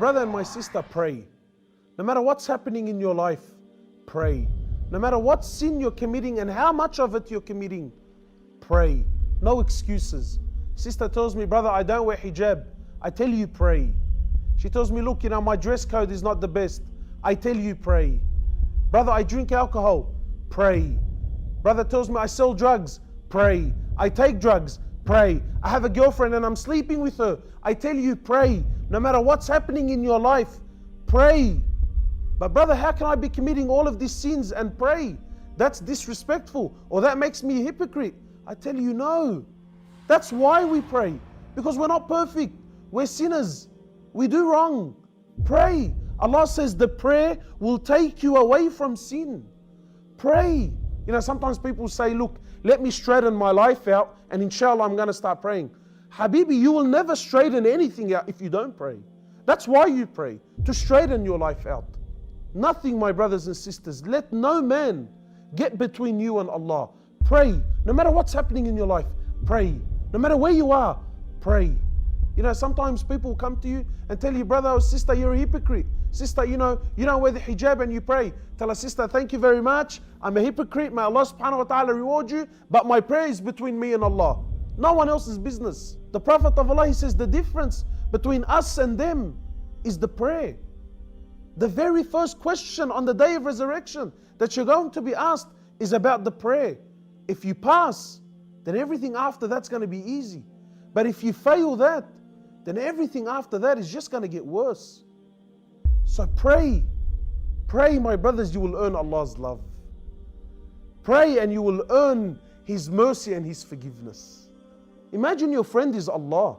brother and my sister, pray. No matter what's happening in your life, pray. No matter what sin you're committing and how much of it you're committing, pray. No excuses. Sister tells me, brother, I don't wear hijab. I tell you, pray. She tells me, look, my dress code is not the best. I tell you, pray. Brother, I drink alcohol. Pray. Brother tells me I sell drugs. Pray. I take drugs. Pray. I have a girlfriend and I'm sleeping with her. I tell you, pray. No matter what's happening in your life, pray. But brother, how can I be committing all of these sins and pray? That's disrespectful, or that makes me a hypocrite. I tell you, no. That's why we pray. Because we're not perfect. We're sinners. We do wrong. Pray. Allah says the prayer will take you away from sin. Pray. Sometimes people say, look, let me straighten my life out and inshallah I'm going to start praying. Habibi, you will never straighten anything out if you don't pray. That's why you pray, to straighten your life out. Nothing, my brothers and sisters, let no man get between you and Allah. Pray. No matter what's happening in your life, pray. No matter where you are, pray. Sometimes people come to you and tell you, brother or sister, you're a hypocrite. Sister, you don't wear the hijab and you pray. Tell a sister, thank you very much. I'm a hypocrite. May Allah subhanahu wa ta'ala reward you. But my prayer is between me and Allah. No one else's business. The Prophet of Allah, he says the difference between us and them is the prayer. The very first question on the day of resurrection that you're going to be asked is about the prayer. If you pass, then everything after that's going to be easy. But if you fail that, then everything after that is just going to get worse. So pray. Pray, my brothers, you will earn Allah's love. Pray and you will earn His mercy and His forgiveness. Imagine your friend is Allah.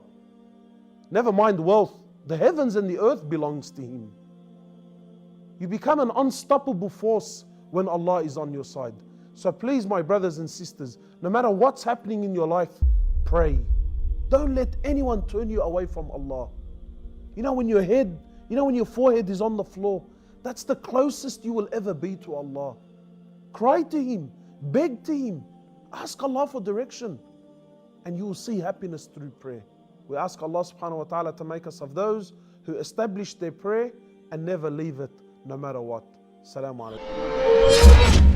Never mind wealth. The heavens and the earth belongs to Him. You become an unstoppable force when Allah is on your side. So please, my brothers and sisters, no matter what's happening in your life, pray. Don't let anyone turn you away from Allah. When your forehead is on the floor, that's the closest you will ever be to Allah. Cry to Him, beg to Him, ask Allah for direction, and you will see happiness through prayer. We ask Allah subhanahu wa ta'ala to make us of those who establish their prayer and never leave it no matter what. Assalamu alaikum.